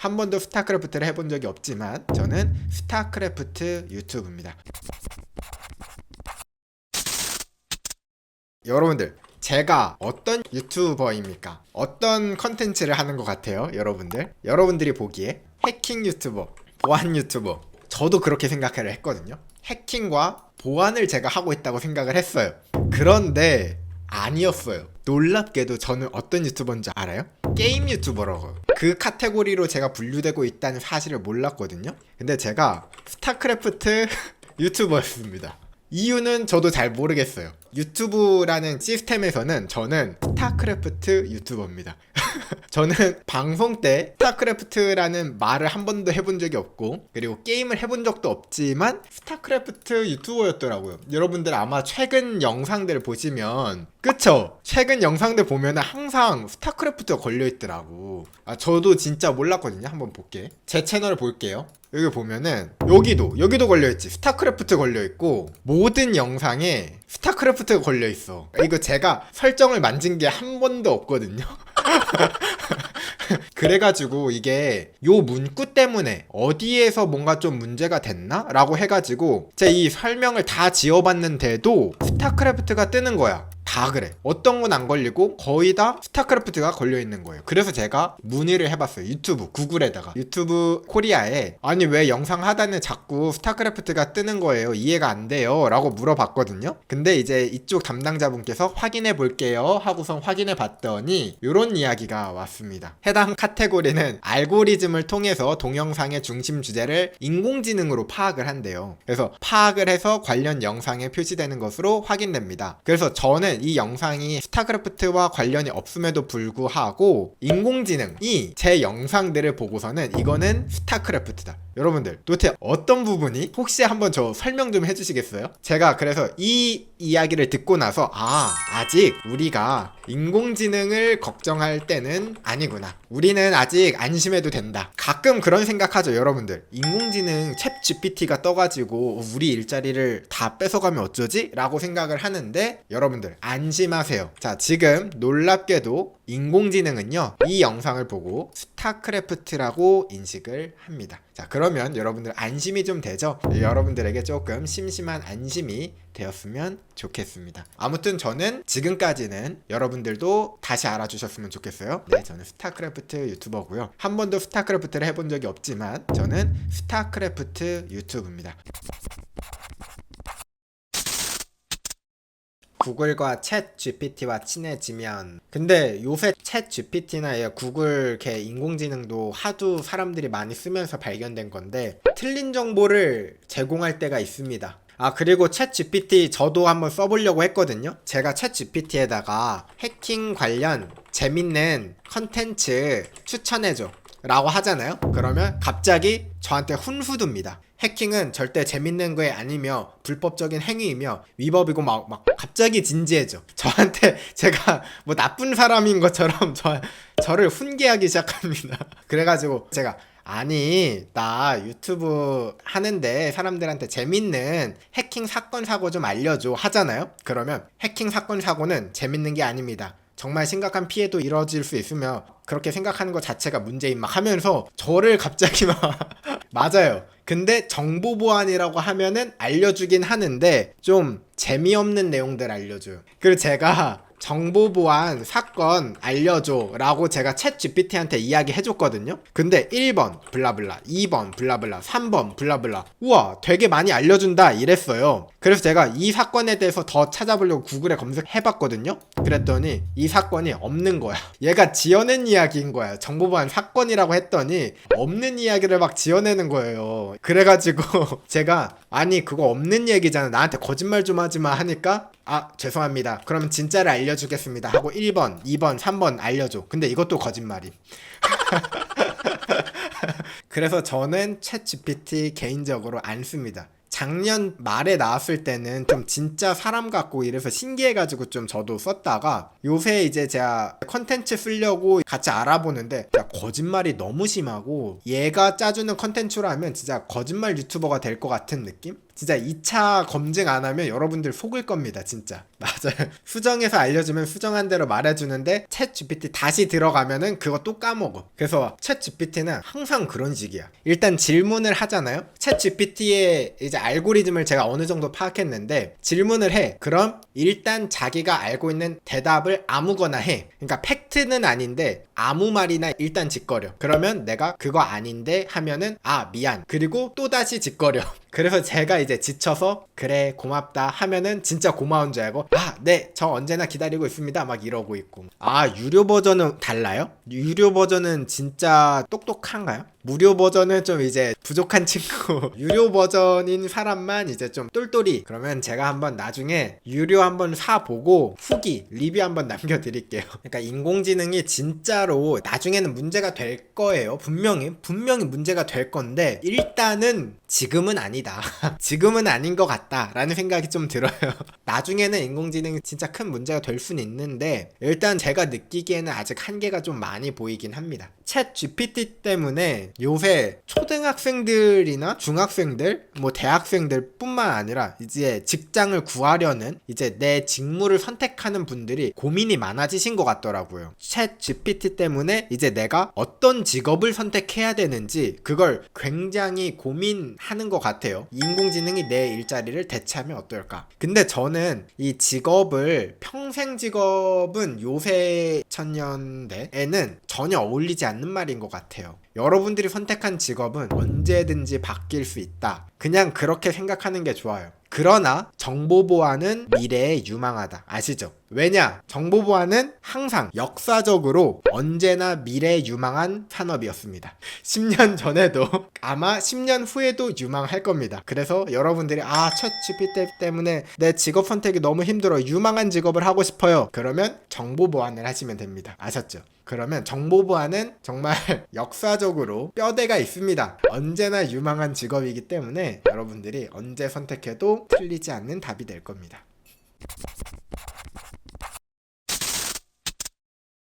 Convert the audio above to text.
한 번도 스타크래프트를 해본 적이 없지만 저는 스타크래프트 유튜브입니다. 여러분들, 제가 어떤 유튜버입니까? 어떤 컨텐츠를 하는 것 같아요? 여러분들이 보기에 해킹 유튜버, 보안 유튜버, 저도 그렇게 생각을 했거든요. 해킹과 보안을 제가 하고 있다고 생각을 했어요. 그런데 아니었어요. 놀랍게도 저는 어떤 유튜버인지 알아요? 게임 유튜버라고. 그 카테고리로 제가 분류되고 있다는 사실을 몰랐거든요. 근데 제가 스타크래프트 유튜버였습니다. 이유는 저도 잘 모르겠어요. 유튜브라는 시스템에서는 저는 스타크래프트 유튜버입니다. 저는 방송 때 스타크래프트라는 말을 한 번도 해본 적이 없고, 그리고 게임을 해본 적도 없지만 스타크래프트 유튜버였더라고요. 여러분들 아마 최근 영상들 보시면, 그쵸? 최근 영상들 보면 항상 스타크래프트가 걸려있더라고. 저도 진짜 몰랐거든요. 한번 볼게. 제 채널을 볼게요. 여기 보면은 여기도 걸려있지. 스타크래프트 걸려있고, 모든 영상에 스타크래프트가 걸려있어. 이거 제가 설정을 만진 게 한 번도 없거든요. 그래가지고 이게 요 문구 때문에 어디에서 뭔가 좀 문제가 됐나? 라고 해가지고 제가 이 설명을 다 지어봤는데도 스타크래프트가 뜨는 거야. 다 그래. 어떤 건 안 걸리고 거의 다 스타크래프트가 걸려있는 거예요. 그래서 제가 문의를 해봤어요. 구글에다가. 유튜브 코리아에 아니 왜 영상 하단에 자꾸 스타크래프트가 뜨는 거예요? 이해가 안 돼요. 라고 물어봤거든요. 근데 이제 이쪽 담당자분께서 확인해 볼게요 하고선 확인해 봤더니 요런 이야기가 왔습니다. 해당 카테고리는 알고리즘을 통해서 동영상의 중심 주제를 인공지능으로 파악을 한대요. 그래서 파악을 해서 관련 영상에 표시되는 것으로 확인됩니다. 그래서 저는 이 영상이 스타크래프트와 관련이 없음에도 불구하고 인공지능이 제 영상들을 보고서는 이거는 스타크래프트다. 여러분들 도대체 어떤 부분이? 혹시 한번 저 설명 좀 해주시겠어요? 제가 그래서 이 이야기를 듣고 나서 아직 우리가 인공지능을 걱정할 때는 아니구나. 우리는 아직 안심해도 된다. 가끔 그런 생각하죠, 여러분들. 인공지능 챗 GPT가 떠가지고 우리 일자리를 다 뺏어가면 어쩌지? 라고 생각을 하는데 여러분들 안심하세요. 자, 지금 놀랍게도 인공지능은요, 이 영상을 보고 스타크래프트라고 인식을 합니다. 자, 그러면 여러분들 안심이 좀 되죠? 여러분들에게 조금 심심한 안심이 되었으면 좋겠습니다. 아무튼 저는 지금까지는 여러분들도 다시 알아주셨으면 좋겠어요. 네, 저는 스타크래프트 유튜버고요. 한 번도 스타크래프트를 해본 적이 없지만 저는 스타크래프트 유튜브입니다. 구글과 챗 GPT와 친해지면, 근데 요새 챗 GPT나 구글 개 인공지능도 하도 사람들이 많이 쓰면서 발견된 건데 틀린 정보를 제공할 때가 있습니다. 그리고 챗 GPT 저도 한번 써보려고 했거든요. 제가 챗 GPT에다가 해킹 관련 재밌는 컨텐츠 추천해줘 라고 하잖아요. 그러면 갑자기 저한테 훈수둡니다. 해킹은 절대 재밌는 거에 아니며 불법적인 행위이며 위법이고 막 갑자기 진지해져. 저한테 제가 뭐 나쁜 사람인 것처럼 저를 훈계하기 시작합니다. 그래가지고 제가 아니 나 유튜브 하는데 사람들한테 재밌는 해킹 사건 사고 좀 알려줘 하잖아요. 그러면 해킹 사건 사고는 재밌는 게 아닙니다. 정말 심각한 피해도 이뤄질 수 있으며 그렇게 생각하는 것 자체가 문제인 막 하면서 저를 갑자기 막 맞아요. 근데 정보 보안이라고 하면은 알려주긴 하는데 좀 재미없는 내용들 알려줘요. 그리고 제가 정보 보안 사건 알려줘 라고 제가 챗 GPT한테 이야기 해줬거든요. 근데 1번 블라블라, 2번 블라블라, 3번 블라블라, 우와 되게 많이 알려준다 이랬어요. 그래서 제가 이 사건에 대해서 더 찾아보려고 구글에 검색해봤거든요. 그랬더니 이 사건이 없는 거야. 얘가 지어낸 이야기인 거야. 정보 보안 사건이라고 했더니 없는 이야기를 막 지어내는 거예요. 그래가지고 제가 아니 그거 없는 얘기잖아, 나한테 거짓말 좀 하지마 하니까 죄송합니다, 그럼 진짜를 알려주겠습니다 하고 1번, 2번, 3번 알려줘. 근데 이것도 거짓말임. 그래서 저는 챗 GPT 개인적으로 안 씁니다. 작년 말에 나왔을 때는 좀 진짜 사람 같고 이래서 신기해가지고 좀 저도 썼다가 요새 이제 제가 컨텐츠 쓰려고 같이 알아보는데 진짜 거짓말이 너무 심하고 얘가 짜주는 컨텐츠로 하면 진짜 거짓말 유튜버가 될 것 같은 느낌? 진짜 2차 검증 안 하면 여러분들 속을 겁니다. 진짜. 맞아요. 수정해서 알려주면 수정한 대로 말해주는데 챗 GPT 다시 들어가면은 그거 또 까먹어. 그래서 챗 GPT는 항상 그런 식이야. 일단 질문을 하잖아요. 챗 GPT의 이제 알고리즘을 제가 어느 정도 파악했는데 질문을 해. 그럼 일단 자기가 알고 있는 대답을 아무거나 해. 그러니까 팩트는 아닌데 아무 말이나 일단 짓거려. 그러면 내가 그거 아닌데 하면은 아 미안. 그리고 또다시 짓거려. 그래서 제가 이제 지쳐서 그래 고맙다 하면은 진짜 고마운 줄 알고 아 네 저 언제나 기다리고 있습니다 막 이러고 있고. 아 유료 버전은 달라요? 유료 버전은 진짜 똑똑한가요? 무료 버전은 좀 이제 부족한 친구 유료 버전인 사람만 이제 좀 똘똘이. 그러면 제가 한번 나중에 유료 한번 사보고 후기 리뷰 한번 남겨드릴게요. 그러니까 인공지능이 진짜로 나중에는 문제가 될 거예요. 분명히 문제가 될 건데 일단은 지금은 아니다. 지금은 아닌 것 같다 라는 생각이 좀 들어요. 나중에는 인공지능이 진짜 큰 문제가 될 수는 있는데 일단 제가 느끼기에는 아직 한계가 좀 많이 보이긴 합니다. 챗 GPT 때문에 요새 초등학생들이나 중학생들, 뭐 대학생들 뿐만 아니라 이제 직장을 구하려는 이제 내 직무를 선택하는 분들이 고민이 많아지신 것 같더라고요. 챗 GPT 때문에 이제 내가 어떤 직업을 선택해야 되는지 그걸 굉장히 고민하는 것 같아요. 인공지능이 내 일자리를 대체하면 어떨까? 근데 저는 이 직업을 평생 직업은 요새 2000년대에는 전혀 어울리지 않는 말인 것 같아요. 여러분들이 선택한 직업은 언제든지 바뀔 수 있다. 그냥 그렇게 생각하는 게 좋아요. 그러나 정보보안은 미래에 유망하다. 아시죠? 왜냐? 정보보안은 항상 역사적으로 언제나 미래에 유망한 산업이었습니다. 10년 전에도 아마 10년 후에도 유망할 겁니다. 그래서 여러분들이 챗 GPT 때문에 내 직업 선택이 너무 힘들어. 유망한 직업을 하고 싶어요. 그러면 정보보안을 하시면 됩니다. 아셨죠? 그러면 정보보안은 정말 역사적으로 뼈대가 있습니다. 언제나 유망한 직업이기 때문에 여러분들이 언제 선택해도 틀리지 않는 답이 될 겁니다.